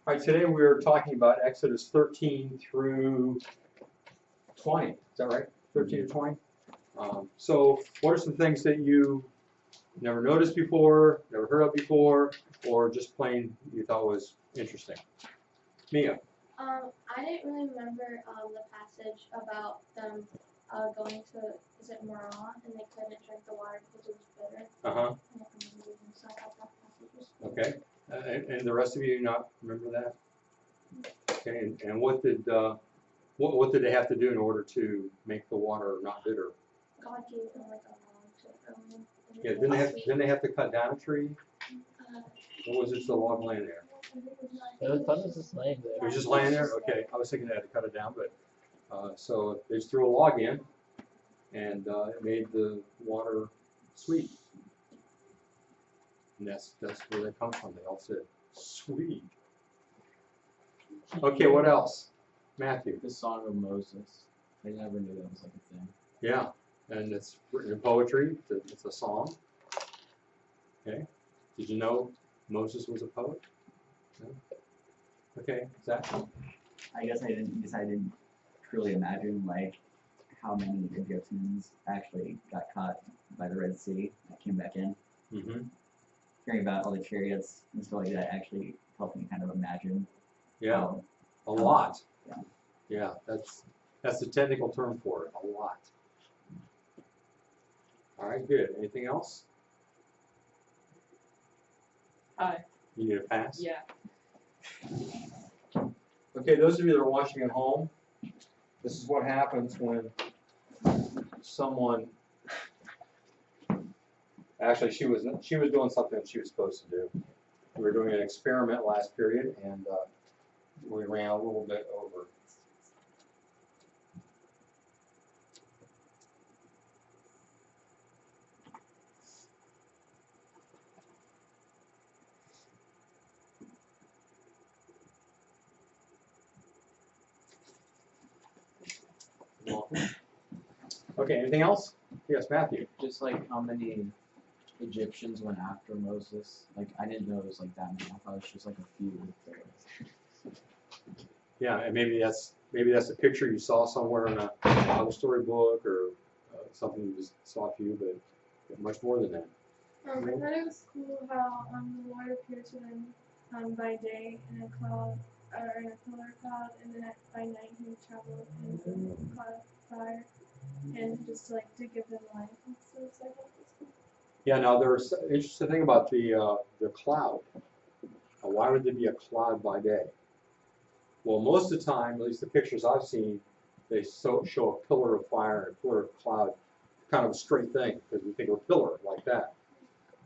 All right, today we're talking about Exodus 13 through 20. Is that right? 13 to 20? So what are some things that you never noticed before, never heard of before, or just plain you thought was interesting? Mia? I didn't really remember the passage about them going to, is it Marah, and they couldn't drink the water because it was bitter. Uh-huh. I didn't remember reading, so I thought that passage was good. Okay. And the rest of you not remember that? Okay. And what did they have to do in order to make the water not bitter? God gave them like a log to Yeah. Didn't they have to cut down a tree? Or was it just a log laying there? I thought it was just laying there. It was just laying there? Okay, I was thinking they had to cut it down, but, so they just threw a log in, and it made the water sweet. And that's where they come from. They all said, sweet. Okay, what else? Matthew? The Song of Moses. I never knew that was like a thing. Yeah, and it's written in poetry. It's a song. Okay, did you know Moses was a poet? No? Okay, Zach? I guess I didn't truly imagine like how many Egyptians actually got caught by the Red Sea that came back in. Mm-hmm. Hearing about all the chariots and stuff like that actually helped me kind of imagine. Yeah, a lot. Yeah. Yeah, that's the technical term for it, a lot. All right, good. Anything else? Hi. You need a pass? Yeah. Okay, those of you that are watching at home, this is what happens when someone, actually she was doing something that she was supposed to do. We were doing an experiment last period, and we ran a little bit over. Okay, anything else? Yes, Matthew. Just like how many Egyptians went after Moses. Like I didn't know it was like that many. I thought it was just like a few. Yeah, and maybe that's a picture you saw somewhere in a Bible story book or something you just saw a few, but much more than that. I thought it was cool how the Lord appeared to them by day in a cloud, or in a pillar cloud, and then by night he would travel in a cloud of fire, and just to give them life. And so it's like, that was cool. Yeah, now there's an interesting thing about the cloud. Why would there be a cloud by day? Well, most of the time, at least the pictures I've seen, they show a pillar of fire and a pillar of cloud, kind of a straight thing, because we think of a pillar like that.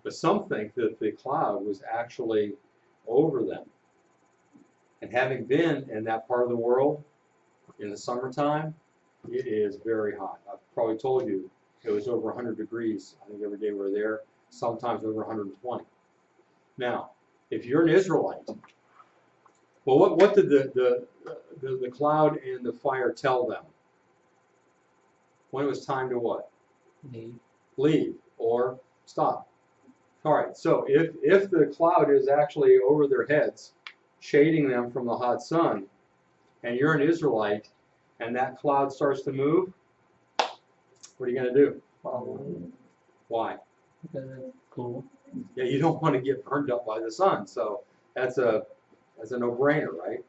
But some think that the cloud was actually over them. And having been in that part of the world in the summertime, it is very hot. I've probably told you it was over 100 degrees, I think every day we were there, sometimes over 120. Now, if you're an Israelite, well, what did the cloud and the fire tell them? When it was time to what? Leave or stop. All right, so if the cloud is actually over their heads, shading them from the hot sun, and you're an Israelite, and that cloud starts to move, what are you going to do? Why? Because it's cool. Yeah, you don't want to get burned up by the sun, so that's a no-brainer, right?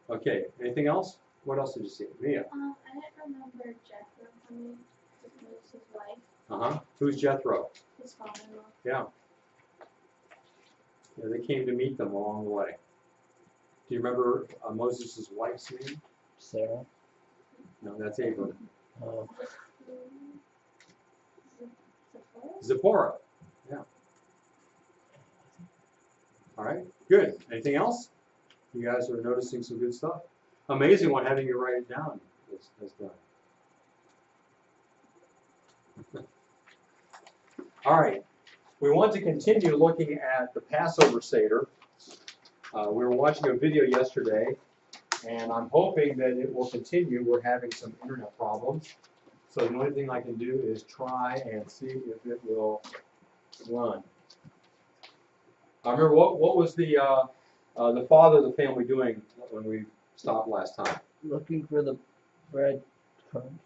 Okay, anything else? What else did you see? Mia? I didn't remember Jethro coming to his wife, Uh-huh. Who's Jethro? his father-in-law. Yeah. Yeah, they came to meet them along the way. Do you remember Moses' wife's name? Sarah. No, that's Abram. Zipporah? Zipporah. Yeah. All right, good. Anything else? You guys are noticing some good stuff. Amazing what having you write it down has done. All right, we want to continue looking at the Passover Seder. We were watching a video yesterday, and I'm hoping that it will continue. We're having some internet problems, so the only thing I can do is try and see if it will run. I remember what was the the father of the family doing when we stopped last time? Looking for the bread crumbs.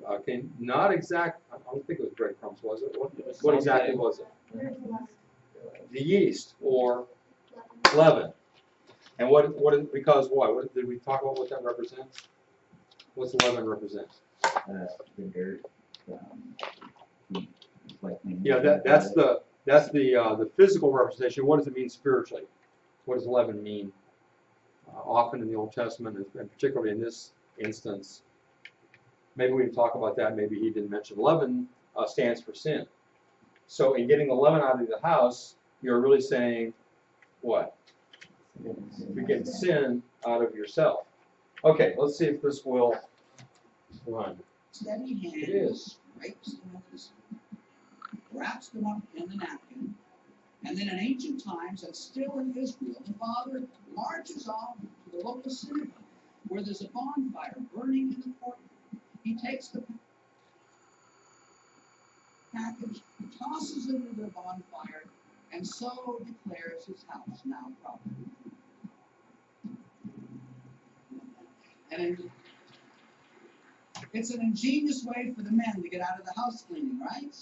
Okay, not exact. I don't think it was breadcrumbs, was it? What Something. exactly was it? The yeast or leaven. And because what? What did we talk about? What that represents? What's leaven represent? The dirt, like. Yeah, that's the physical representation. What does it mean spiritually? What does leaven mean? Often in the Old Testament, and particularly in this instance, maybe we can talk about that. Maybe he didn't mention leaven stands for sin. So in getting the leaven out of the house, you're really saying what? You're getting sin out of yourself. Okay, let's see if this will run. Steady hand It is. scrapes them up his, wraps them up in the napkin, and then in ancient times, and still in Israel, the father marches off to the local synagogue where there's a bonfire burning in the courtyard. He takes the package, he tosses it into the bonfire, and so declares his house now proper. And it's an ingenious way for the men to get out of the house cleaning, right?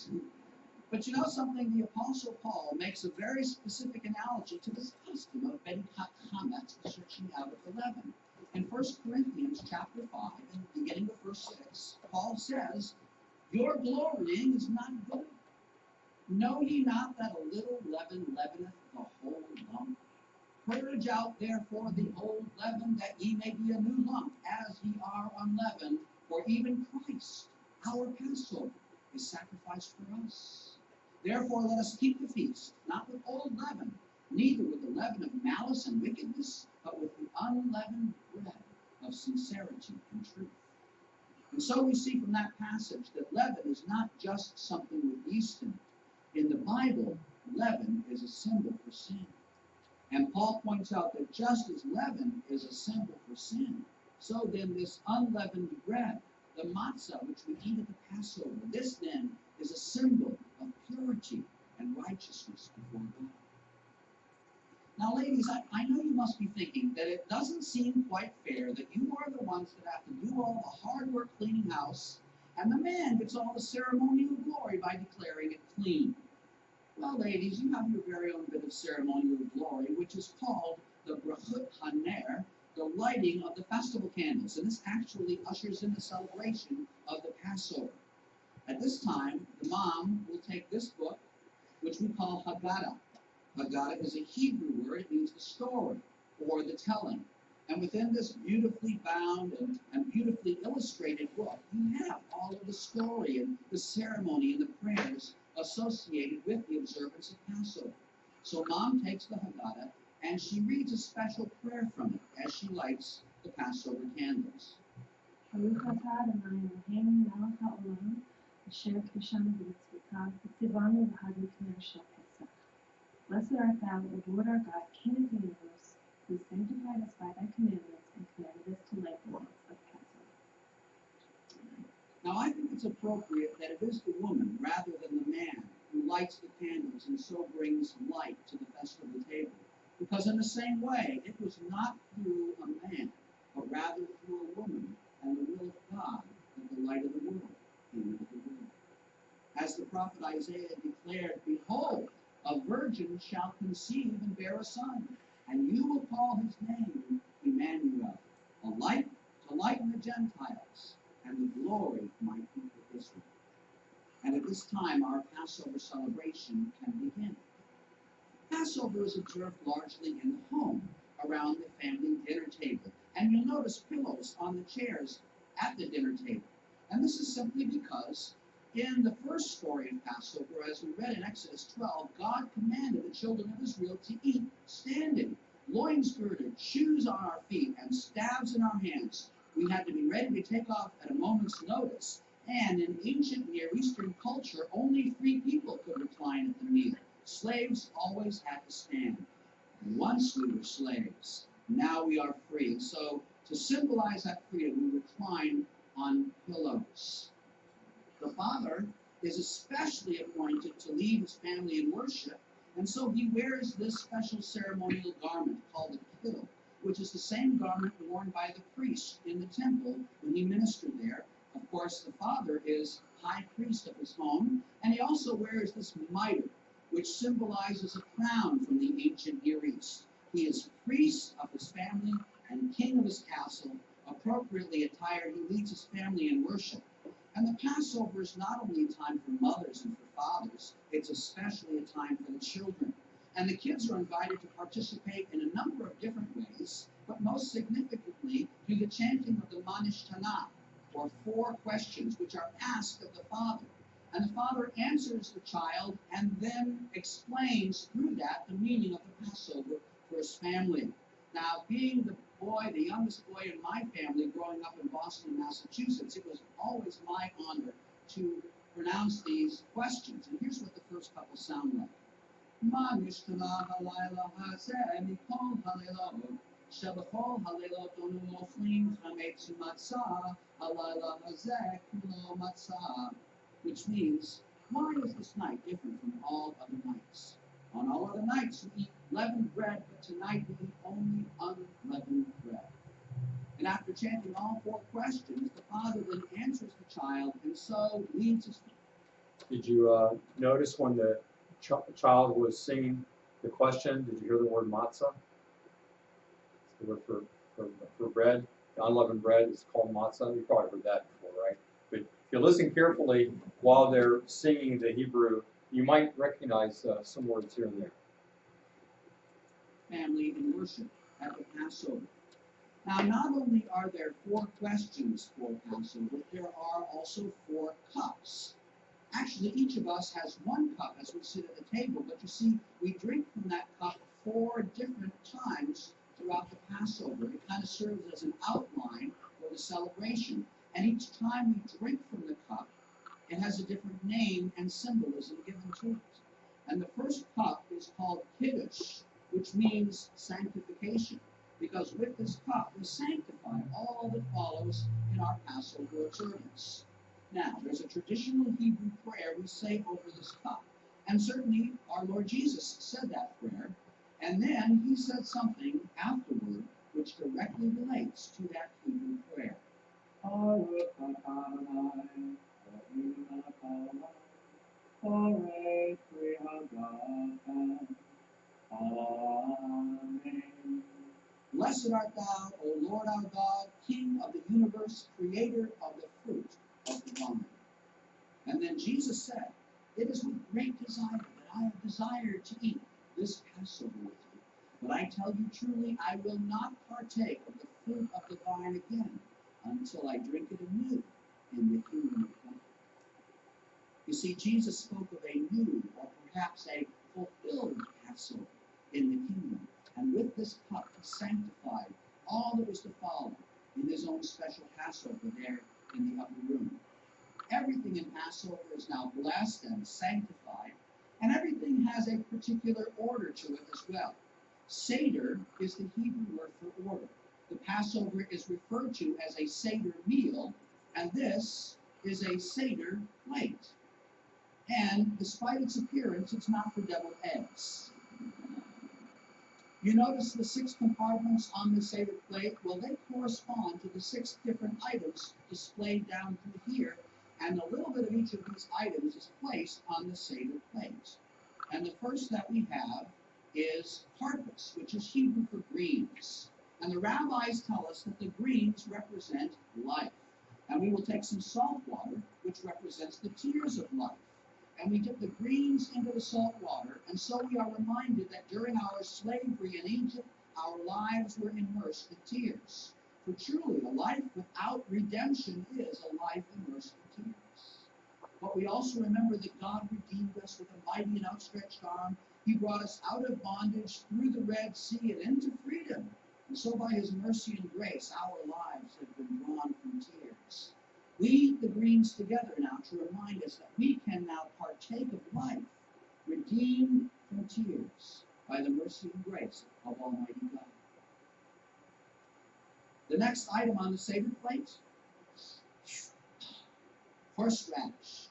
But you know something? The Apostle Paul makes a very specific analogy to this custom of Ben Hamet searching out of the leaven. In 1 Corinthians chapter 5, and beginning of verse 6, Paul says, "Your glorying is not good. Know ye not that a little leaven leaveneth the whole lump? Purge out therefore the old leaven, that ye may be a new lump, as ye are unleavened. For even Christ, our Passover, is sacrificed for us. Therefore let us keep the feast, not with old leaven, neither with the leaven of malice and wickedness, but with the unleavened bread of sincerity and truth." And so we see from that passage that leaven is not just something with yeast in it. In the Bible, leaven is a symbol for sin. And Paul points out that just as leaven is a symbol for sin, so then this unleavened bread, the matzah which we eat at the Passover, this then is a symbol of purity and righteousness before God. Now, ladies, I know you must be thinking that it doesn't seem quite fair that you are the ones that have to do all the hard work cleaning house, and the man gets all the ceremonial glory by declaring it clean. Well, ladies, you have your very own bit of ceremonial glory, which is called the Brachut Haner, the lighting of the festival candles, and this actually ushers in the celebration of the Passover. At this time, the mom will take this book, which we call Haggadah. Haggadah is a Hebrew word. It means the story or the telling. And within this beautifully bound and beautifully illustrated book, you have all of the story and the ceremony and the prayers associated with the observance of Passover. So mom takes the Haggadah and she reads a special prayer from it as she lights the Passover candles. Baruch atah Adonai Eloheinu melech haolam, asher kishanu b'mitzvotav, v'tzivanu v'hadnu k'ner shel Pesach. Blessed art thou, O Lord our God, King of the universe, who sanctified us by thy commandments and commanded us to light the lamps of Passover. Now I think it's appropriate that it is the woman rather than the man who lights the candles and so brings light to the festival table. Because in the same way, it was not through a man, but rather through a woman and the will of God that the light of the world came into the world. As the prophet Isaiah declared, "Behold, a virgin shall conceive and bear a son, and you will call his name Emmanuel, a light to lighten the Gentiles, and the glory of my people Israel." And at this time, our Passover celebration can begin. Passover is observed largely in the home, around the family dinner table, and you'll notice pillows on the chairs at the dinner table. And this is simply because in the first story of Passover, as we read in Exodus 12, God commanded the children of Israel to eat standing, loins girded, shoes on our feet, and staves in our hands. We had to be ready to take off at a moment's notice. And in ancient Near Eastern culture, only 3 people could recline at the meal. Slaves always had to stand. Once we were slaves, now we are free. And so, to symbolize that freedom, we recline on pillows. The father is especially appointed to lead his family in worship, And so he wears this special ceremonial garment called a kittel, which is the same garment worn by the priest in the temple when he ministered there. Of course, the father is high priest of his home, and he also wears this mitre, which symbolizes a crown from the ancient Near East. He is priest of his family and king of his castle. Appropriately attired, he leads his family in worship. And the Passover is not only a time for mothers and for fathers, it's especially a time for the children. And the kids are invited to participate in a number of different ways, but most significantly through the chanting of the Manish Tanakh, or 4 questions which are asked of the father. And the father answers the child and then explains through that the meaning of the Passover for his family. Now, being the youngest boy in my family growing up in Boston, Massachusetts, it was always my honor to pronounce these questions. And here's what the first couple sound like. Manishtanah halayla hazeh mikol halelot shelachol halelot onu moflim chametz matzah halayla hazeh kulo matzah, which means, why is this night different from all other nights? On all other nights we eat leavened bread, but tonight we eat only unleavened bread. And after chanting all 4 questions, the father then answers the child and so leads his. Did you notice when the child was singing the question, did you hear the word matzah? It's the word for bread. The unleavened bread is called matzah. You probably heard that before, right? But if you listen carefully while they're singing the Hebrew, you might recognize some words here and there. Family in worship at the Passover. Now, not only are there 4 questions for Passover, there are also 4 cups. Actually, each of us has 1 cup as we sit at the table, but you see, we drink from that cup 4 different times throughout the Passover. It kind of serves as an outline for the celebration. And each time we drink from the cup, it has a different name and symbolism given to it. And the first cup is called Kiddush, which means sanctification, because with this cup we sanctify all that follows in our Passover observance. Now, there's a traditional Hebrew prayer we say over this cup, and certainly our Lord Jesus said that prayer, and then he said something afterward which directly relates to that Hebrew prayer. Amen. Blessed art thou, O Lord our God, King of the universe, creator of the fruit of the vine. And then Jesus said, it is with great desire that I have desired to eat this Passover with you. But I tell you truly, I will not partake of the fruit of the vine again until I drink it anew in the kingdom of God. You see, Jesus spoke of a new, or perhaps a fulfilled Passover in the kingdom. And with this cup, he sanctified all that was to follow in his own special Passover there in the upper room. Everything in Passover is now blessed and sanctified, and everything has a particular order to it as well. Seder is the Hebrew word for order. The Passover is referred to as a Seder meal, and this is a Seder plate. And despite its appearance, it's not for deviled eggs. You notice the 6 compartments on the Seder plate? Well, they correspond to the 6 different items displayed down through here, and a little bit of each of these items is placed on the Seder plate. And the first that we have is harvest, which is Hebrew for greens. And the rabbis tell us that the greens represent life. And we will take some salt water, which represents the tears of life. And we dip the greens into the salt water, and so we are reminded that during our slavery in Egypt, our lives were immersed in tears. For truly, a life without redemption is a life immersed in tears. But we also remember that God redeemed us with a mighty and outstretched arm. He brought us out of bondage through the Red Sea and into freedom. And so by his mercy and grace, our lives have been drawn from tears. We eat the greens together now to remind us that we can now partake of life, redeemed from tears by the mercy and grace of Almighty God. The next item on the Seder plate, horseradish.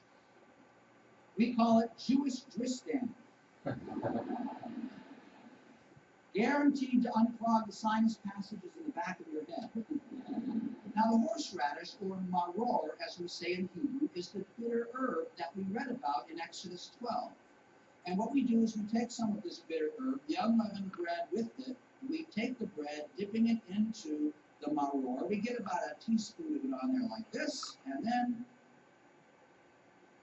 We call it Jewish dristan. Guaranteed to unclog the sinus passages in the back of your head. Now, the horseradish, or maror, as we say in Hebrew, is the bitter herb that we read about in Exodus 12. And what we do is we take some of this bitter herb, the unleavened bread with it, we take the bread, dipping it into the maror. We get about a teaspoon of it on there like this, and then,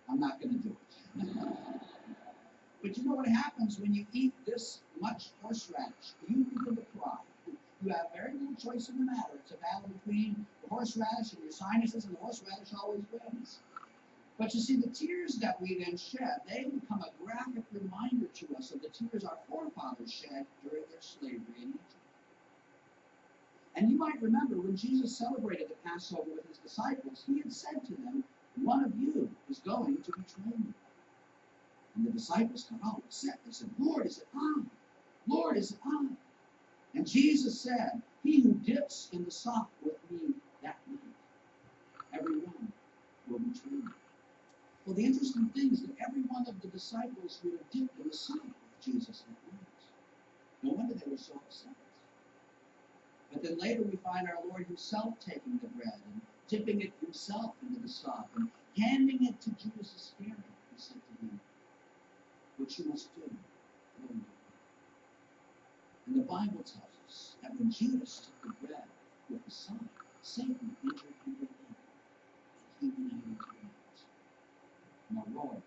I'm not going to do it. But you know what happens when you eat this much horseradish? You begin to cry. You have very little choice in the matter. It's a battle between the horseradish and your sinuses, and the horseradish always wins. But you see, the tears that we then shed, they become a graphic reminder to us of the tears our forefathers shed during their slavery in Egypt. And you might remember when Jesus celebrated the Passover with his disciples, he had said to them, "One of you is going to betray me." And the disciples got all upset. They said, "Lord, is it I? Lord, is it I?" And Jesus said, "He who dips in the sop with me that night, every one will betray me." Well, the interesting thing is that every one of the disciples would have dipped in the sop with Jesus that night. No wonder they were so upset. But then later we find our Lord himself taking the bread and dipping it himself into the sop and handing it to Judas Iscariot. He said to him, "What you must do, go and do." And the Bible tells us that when Judas took the bread with the sop, Satan entered into him, and he went out into the night. Maror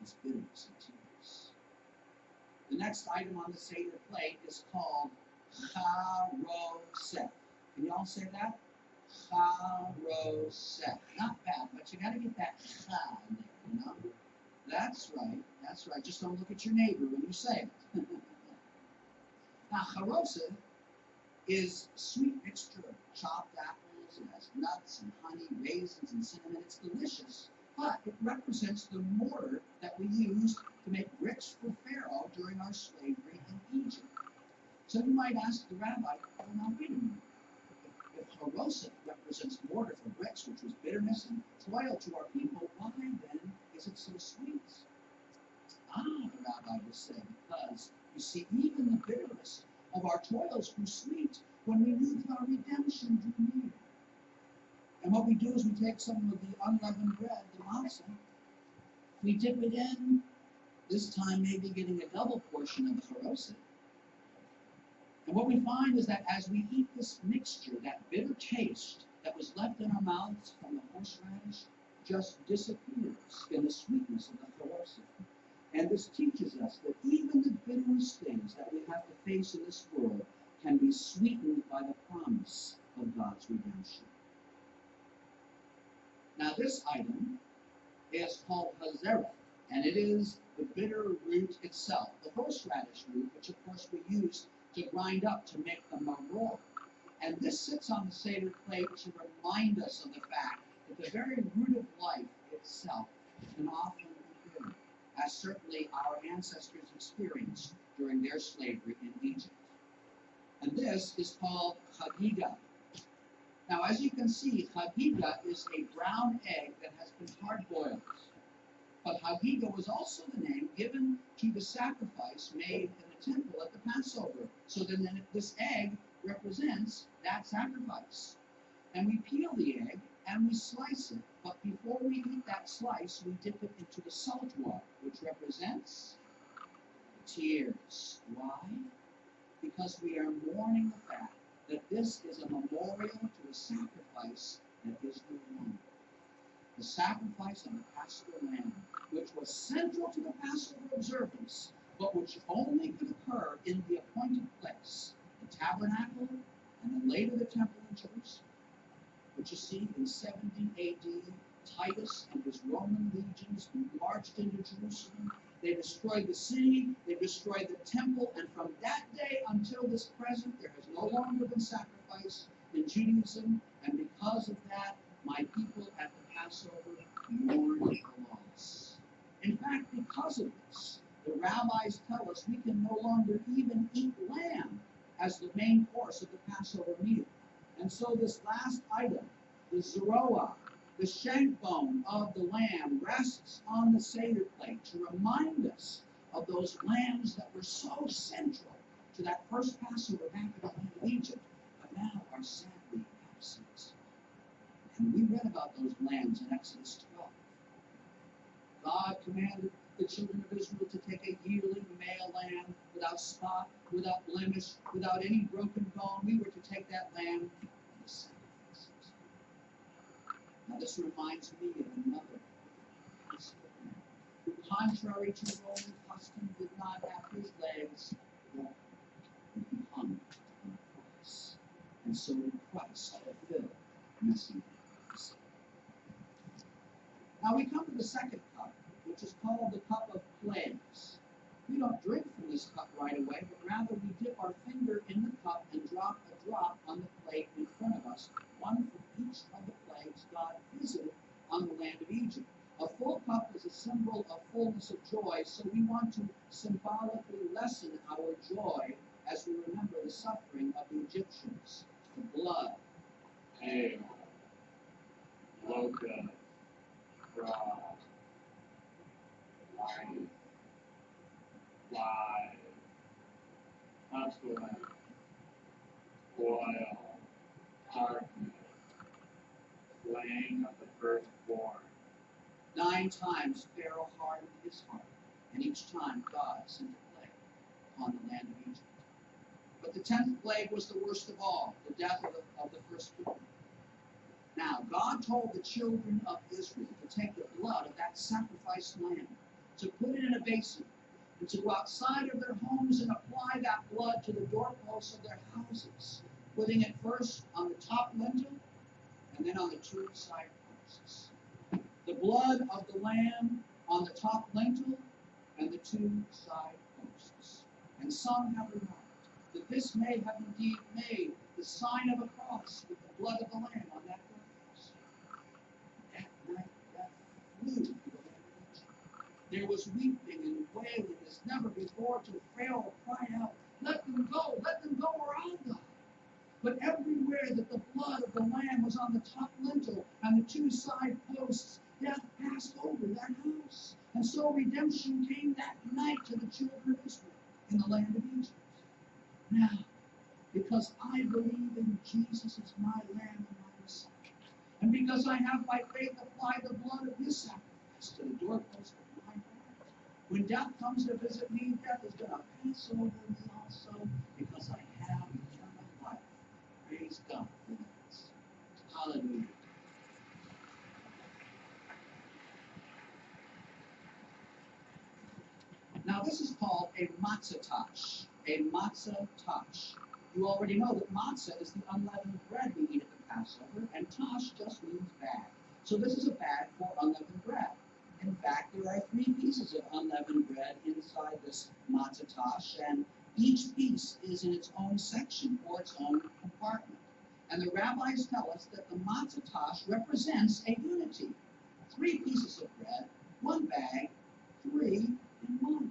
is bitterness and tears. The next item on the Seder plate is called charoseh. Can you all say that? Charoseh. Not bad, but you got to get that cha in there, you know? That's right, that's right. Just don't look at your neighbor when you say it. Now, charoseh is a sweet mixture of chopped apples. It has nuts and honey, raisins and cinnamon. It's delicious, but it represents the mortar that we used to make bricks for Pharaoh during our slavery in Egypt. So you might ask the rabbi, "Well, now wait a minute. If charoseh represents mortar for bricks, which was bitterness and toil to our people, why then is it so sweet?" The rabbi will say, because, you see, even the bitterness of our toils grew sweet when we knew that our redemption drew near. And what we do is we take some of the unleavened bread, the matzah, we dip it in, this time maybe getting a double portion of the charoseh. And what we find is that as we eat this mixture, that bitter taste that was left in our mouths from the horseradish just disappears in the sweetness of the charoseh. And this teaches us that even the bitterest things that we have to face in this world can be sweetened by the promise of God's redemption. Now this item is called hazereth, and it is the bitter root itself, the horseradish root, which of course we use to grind up to make the maror. And this sits on the Seder plate to remind us of the fact that the very root of life itself can often be bitter, as certainly our ancestors experienced during their slavery in Egypt. And this is called chagiga. Now, as you can see, chagiga is a brown egg that has been hard-boiled. But chagiga was also the name given to the sacrifice made in the temple at the Passover. So then this egg represents that sacrifice. And we peel the egg and we slice it, but before we eat that slice, we dip it into the salt water, which represents tears. Why? Because we are mourning the fact that this is a memorial to a sacrifice that is no longer. The sacrifice of the Passover lamb, which was central to the Passover observance, but which only could occur in the appointed place, the tabernacle, and then later the temple in Jerusalem. But you see, in 70 AD, Titus and his Roman legions marched into Jerusalem. They destroyed the city, they destroyed the temple, and from that day until this present, there has no longer been sacrifice in Judaism, and because of that, my people at the Passover mourn the loss. In fact, because of this, the rabbis tell us we can no longer even eat lamb as the main course of the Passover meal. And so this last item, the zeroah, the shank bone of the lamb, rests on the Seder plate to remind us of those lambs that were so central to that first Passover back in the land of Egypt, but now are sadly absent. And we read about those lambs in Exodus 12. God commanded the children of Israel to take a yearling male lamb without spot, without blemish, without any broken bone. We were to take that lamb and to sacrifice it. Now this reminds me of another Passover, who, contrary to Roman custom, did not have his legs broken, and he hung on the cross. And so did Christ fulfill messianic prophecy. Now we come to the second cup, which is called the cup of plagues. We don't drink from this cup right away, but rather we dip our finger in the cup and drop a drop on the plate in front of us, one for each of the plagues God visited on the land of Egypt. A full cup is a symbol of fullness of joy, so we want to symbolically lessen our joy as we remember the suffering of the Egyptians. The blood, hail, locust, frost, lightning, flies, pestilence, boil, darkness, slaying of the firstborn. 9 times Pharaoh hardened his heart, and each time God sent a plague upon the land of Egypt. But the 10th plague was the worst of all, the death of the firstborn. Now, God told the children of Israel to take the blood of that sacrificed lamb, to put it in a basin, and to go outside of their homes and apply that blood to the doorposts of their houses, putting it first on the top lintel and then on the 2 side posts. The blood of the lamb on the top lintel and the 2 side posts. And some have remarked that this may have indeed made the sign of a cross with the blood of the lamb on that doorpost. That night death flew to the land of Egypt. There was weeping and wailing as never before till Pharaoh cried out, let them go, or I'll die. But everywhere that the blood of the lamb was on the top lintel and the 2 side posts, death passed over that house. And so redemption came that night to the children of Israel in the land of Egypt. Now, because I believe in Jesus as my lamb and my Messiah, and because I have by faith applied the blood of his sacrifice to the doorpost of my heart, when death comes to visit me, death is going to pass over me also, because I have eternal life. Praise God for that. Hallelujah. Now this is called a matzah tash. A matzah tash. You already know that matzah is the unleavened bread we eat at the Passover, and tash just means bag. So this is a bag for unleavened bread. In fact, there are 3 pieces of unleavened bread inside this matzah tash, and each piece is in its own section or its own compartment. And the rabbis tell us that the matzah tash represents a unity. 3 pieces of bread, 1 bag, 3 in 1.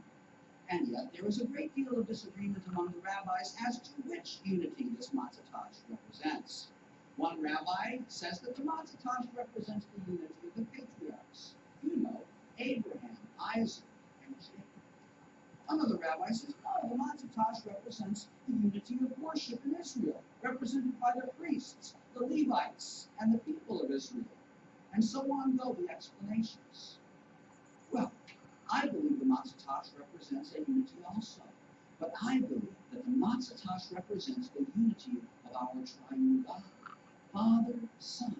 And yet there is a great deal of disagreement among the rabbis as to which unity this matzah tash represents. One rabbi says that the matzah tash represents the unity of the patriarchs. You know, Abraham, Isaac, and Jacob. Another rabbi says, no, the matzah tash represents the unity of worship in Israel, represented by the priests, the Levites, and the people of Israel. And so on go the explanations. Well, I believe the matzah tash represents a unity also. But I believe that the matzah tash represents the unity of our triune God, Father, Son,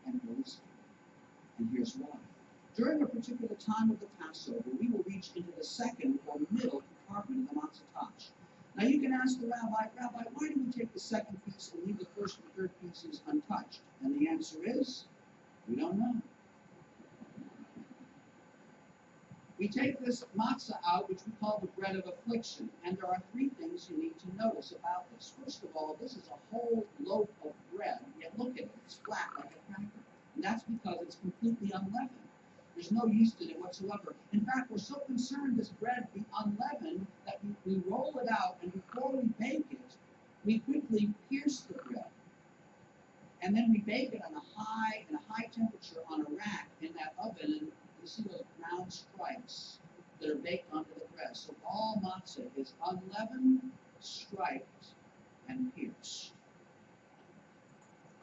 and Holy Spirit. And here's why. During a particular time of the Passover, we will reach into the second or middle compartment of the matzah tash. Now you can ask the rabbi, why do we take the second piece and leave the first and third pieces untouched? And the answer is, we don't know. We take this matzah out, which we call the bread of affliction, and there are 3 things you need to notice about this. First of all, this is a whole loaf of bread, yet look at it, it's flat like a cracker. And that's because it's completely unleavened. There's no yeast in it whatsoever. In fact, we're so concerned this bread be unleavened that we roll it out, and before we bake it, we quickly pierce the bread. And then we bake it in a high temperature on a rack in that oven, and you see those brown stripes that are baked onto the bread. So all matzah is unleavened, striped, and pierced.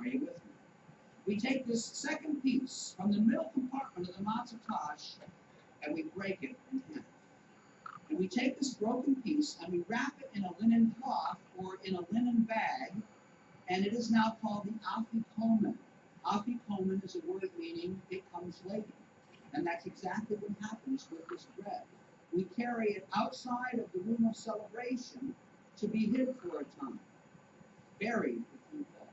Are you with me? We take this second piece from the middle compartment of the matzah tash and we break it in half. And we take this broken piece and we wrap it in a linen cloth or in a linen bag, and it is now called the afikomen. Afikomen is a word meaning it comes later. And that's exactly what happens with this bread. We carry it outside of the room of celebration to be hid for a time, buried, if you will.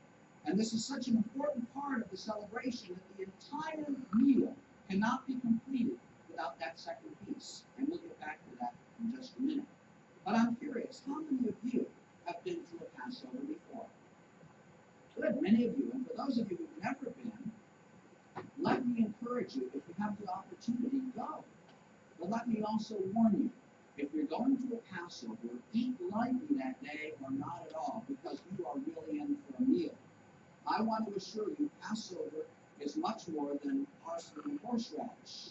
And this is such an important part of the celebration that the entire meal cannot be completed without that second piece. And we'll get back to that in just a minute. But I'm curious, how many of you have been to a Passover before? Good, many of you. And for those of you who've never been, let me encourage you, if you have the opportunity, go. But let me also warn you, if you're going to a Passover, eat lightly that day or not at all, because you are really in for a meal. I want to assure you, Passover is much more than parsley and horseradish.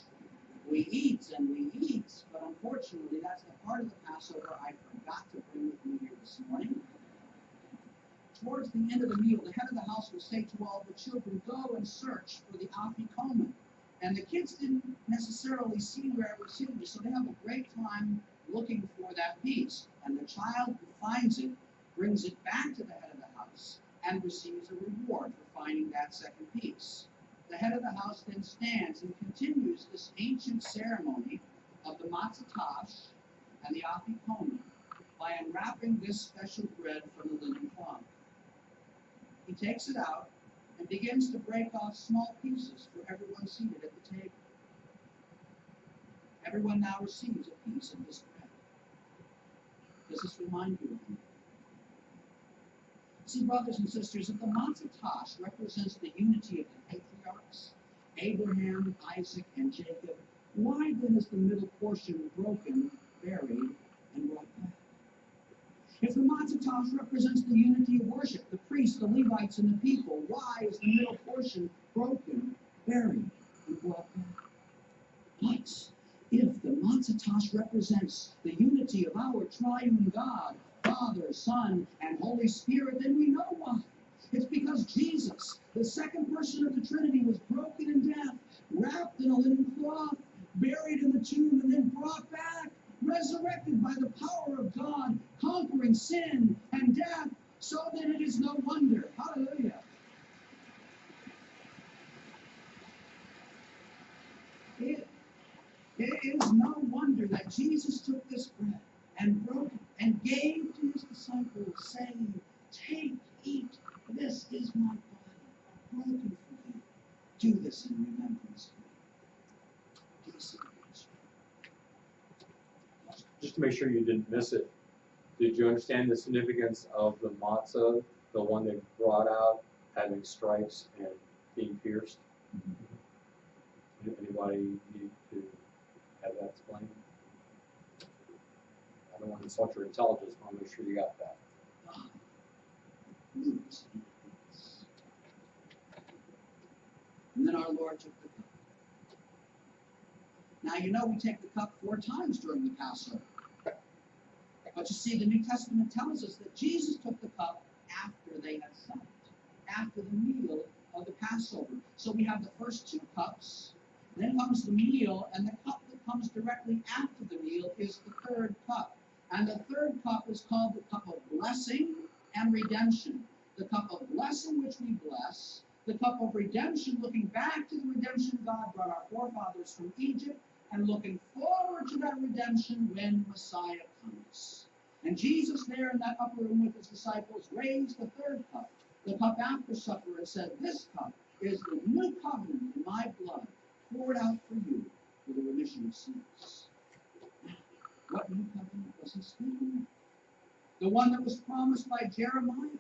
We eat and we eat, but unfortunately, that's the part of the Passover I forgot to bring with me here this morning. Towards the end of the meal, the head of the house will say to all the children, go and search for the afikomen. And the kids didn't necessarily see where it was hidden, so they have a great time looking for that piece. And the child who finds it brings it back to the head of the house and receives a reward for finding that second piece. The head of the house then stands and continues this ancient ceremony of the matzah tash and the afikomen by unwrapping this special bread from the linen cloth. He takes it out and begins to break off small pieces for everyone seated at the table. Everyone now receives a piece of this bread. Does this remind you of anything? See, brothers and sisters, if the matzah tash represents the unity of the patriarchs, Abraham, Isaac, and Jacob, why then is the middle portion broken, buried, and brought back? If the matzah tash represents the unity of worship, the priests, the Levites, and the people, why is the middle portion broken, buried, and brought back? But if the matzah tash represents the unity of our triune God, Father, Son, and Holy Spirit, then we know why. It's because Jesus, the second person of the Trinity, was broken in death, wrapped in a linen cloth, buried in the tomb, and then brought back, resurrected by the power of God, conquering sin and death, so that it is no wonder. Hallelujah. It is no wonder that Jesus took this bread and broke it and gave to his disciples, saying, take, eat, this is my body, broken for you. Do this in remembrance of me. Do this in remembrance of me. Just to make sure you didn't miss it, did you understand the significance of the matzah, the one they brought out, having stripes and being pierced? Anybody need to have that explained? I don't want to insult your intelligence, I want to make sure you got that. God moves in peace. And then our Lord took the cup. Now, you know we take the cup 4 times during the Passover. But you see, the New Testament tells us that Jesus took the cup after they had supped, after the meal of the Passover. So we have the first 2 cups, then comes the meal, and the cup that comes directly after the meal is the third cup. And the third cup is called the cup of blessing and redemption. The cup of blessing which we bless, the cup of redemption looking back to the redemption God brought our forefathers from Egypt, and looking forward to that redemption when Messiah comes. And Jesus there in that upper room with his disciples raised the third cup, the cup after supper, and said, this cup is the new covenant in my blood, poured out for you for the remission of sins. What new covenant was he speaking of? The one that was promised by Jeremiah.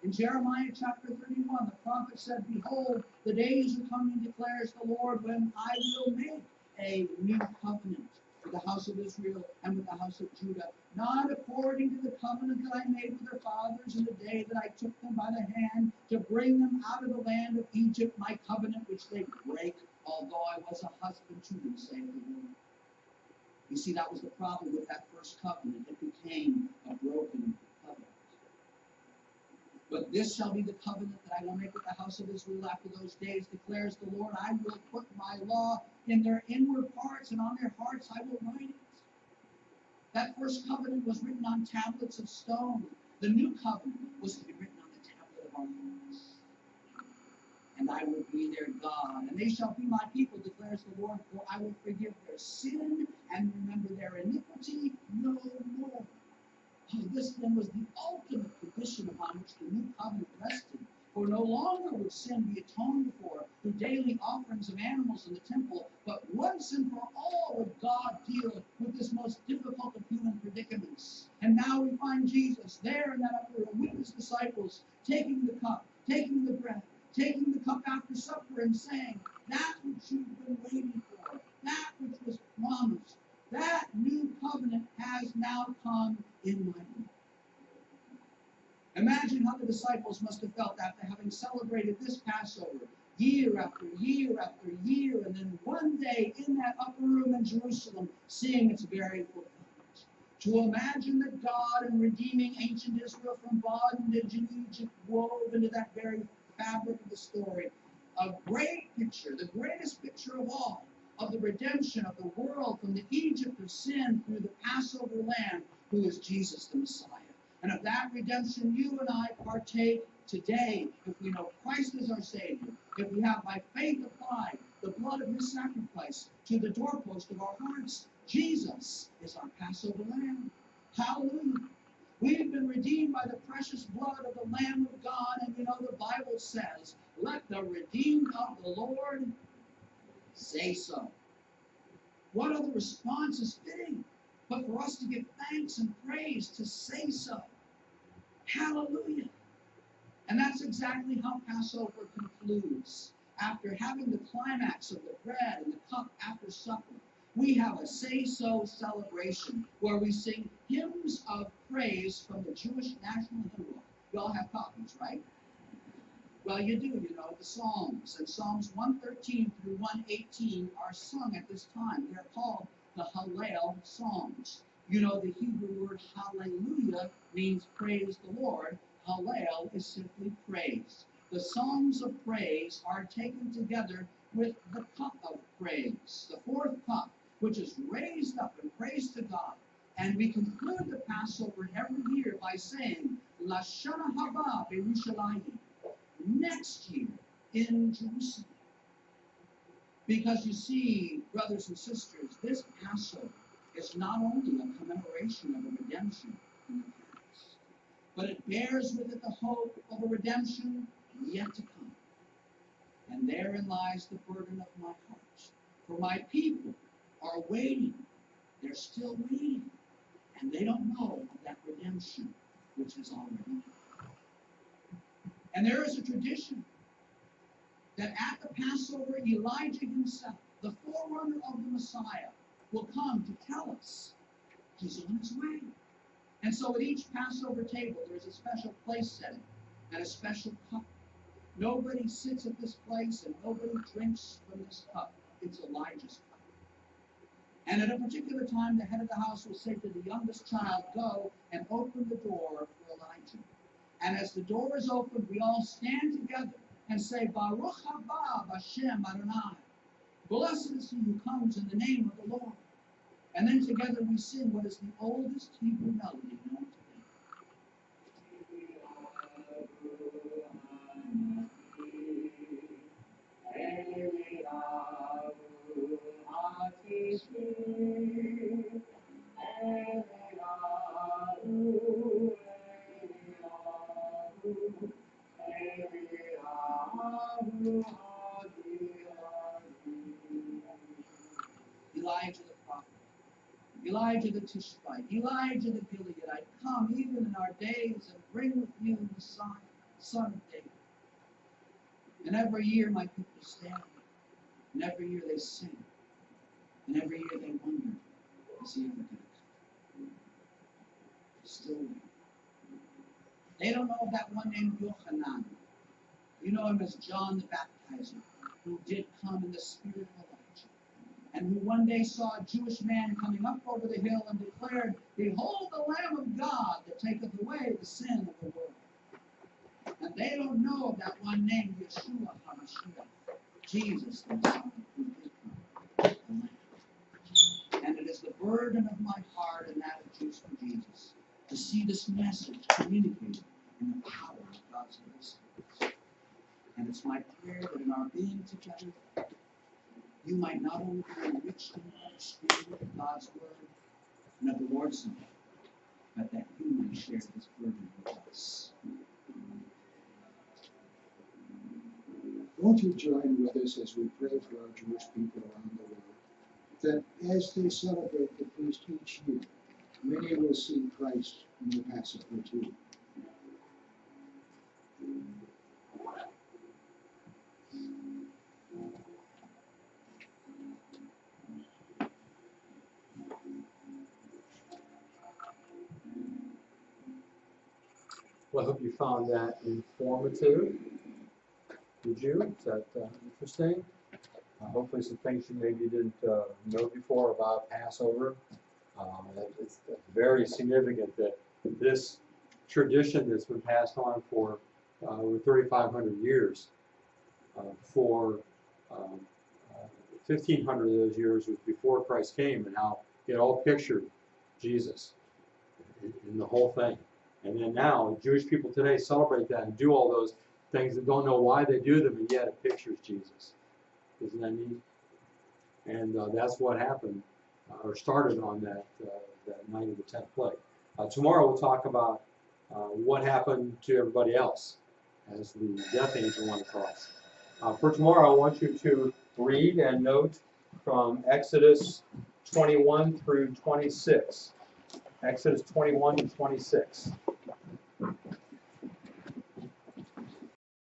In Jeremiah chapter 31, the prophet said, behold, the days are coming, declares the Lord, when I will make a new covenant with the house of Israel and with the house of Judah, not according to the covenant that I made with their fathers in the day that I took them by the hand to bring them out of the land of Egypt, my covenant which they break, although I was a husband to them, saying the Lord. You see, that was the problem with that first covenant. It became a broken covenant. But this shall be the covenant that I will make with the house of Israel after those days, declares the Lord. I will put my law in their inward parts, and on their hearts I will write it. That first covenant was written on tablets of stone. The new covenant was to be written on the tablet of our hearts. And I will be their God, and they shall be my people, declares the Lord, for I will forgive their sin and remember their iniquity no more. Oh, this then was the ultimate condition upon which the new covenant rested. For no longer would sin be atoned for through daily offerings of animals in the temple, but once and for all would God deal with this most difficult of human predicaments. And now we find Jesus there in that upper room with his disciples, taking the cup, taking the bread, taking the cup after supper and saying, that which you've been waiting for, that which was promised, that new covenant has now come in my blood. Imagine how the disciples must have felt after having celebrated this Passover year after year after year, and then one day in that upper room in Jerusalem, seeing its very fulfillment. To imagine that God, in redeeming ancient Israel from bondage in Egypt, wove into that very fabric of the story a great picture, the greatest picture of all, of the redemption of the world from the Egypt of sin through the Passover lamb, who is Jesus the Messiah. And of that redemption you and I partake today, if we know Christ as our Savior, if we have by faith applied the blood of his sacrifice to the doorpost of our hearts. Jesus is our Passover lamb. Hallelujah. We've been redeemed by the precious blood of the Lamb of God, and you know the Bible says, let the redeemed of the Lord say so. What other response is fitting but for us to give thanks and praise to say so? Hallelujah. And that's exactly how Passover concludes. After having the climax of the bread and the cup after supper, we have a say-so celebration where we sing hymns of praise from the Jewish national hymn book. You all have copies, right? Well, you do, you know, the Psalms. And Psalms 113 through 118 are sung at this time. They're called the Hallel Psalms. You know, the Hebrew word hallelujah means praise the Lord. Hallel is simply praise. The songs of praise are taken together with the cup of praise, the fourth cup, which is raised up in praise to God. And we conclude the Passover every year by saying, Lashana Haba Berushalayim, next year in Jerusalem. Because you see, brothers and sisters, this Passover is not only a commemoration of a redemption in the past, but it bears with it the hope of a redemption yet to come. And therein lies the burden of my heart. For my people are waiting. They're still waiting. And they don't know of that redemption which is already come. And there is a tradition that at the Passover, Elijah himself, the forerunner of the Messiah, will come to tell us he's on his way. And so at each Passover table, there's a special place setting and a special cup. Nobody sits at this place and nobody drinks from this cup. It's Elijah's cup. And at a particular time, the head of the house will say to the youngest child, go and open the door for Elijah. And as the door is opened, we all stand together and say, Baruch haba b'Shem Adonai. Blessed is he who comes in the name of the Lord. And then together we sing what is the oldest Hebrew melody known Elijah the prophet, Elijah the Tishbite, Elijah the Gileadite, come even in our days and bring with you the son of David. And every year my people stand, and every year they sing, and every year they wonder, is he ever going to come? Still waiting. They don't know of that one named Yochanan. You know him as John the Baptizer, who did come in the spirit of Elijah. and who one day saw a Jewish man coming up over the hill and declared, "Behold the Lamb of God that taketh away the sin of the world." And they don't know of that one named Yeshua HaMashiach, Jesus, the Son who did come, the Lamb. And it is the burden of my heart and that of Jews for Jesus to see this message communicated in the power of God's grace. And it's my prayer that in our being together, you might not only be enriched in the understanding of God's word and of the Lord's Supper, but that you might share this burden with us. Won't you join with us as we pray for our Jewish people around the world, that as they celebrate the feast each year, many will see Christ in the Passover too. Well, I hope you found that informative. Did you? Is that interesting? Hopefully some things you maybe didn't know before about Passover. It's very significant that this tradition that's been passed on for over 3,500 years, for 1,500 of those years was before Christ came, and how it all pictured Jesus in the whole thing. And then now, Jewish people today celebrate that and do all those things and don't know why they do them, and yet it pictures Jesus. Isn't that neat? And that's what happened, or started on that night of the 10th plague. Tomorrow we'll talk about what happened to everybody else as the death angel went across. For tomorrow, I want you to read and note from Exodus 21 through 26. Exodus 21 to 26.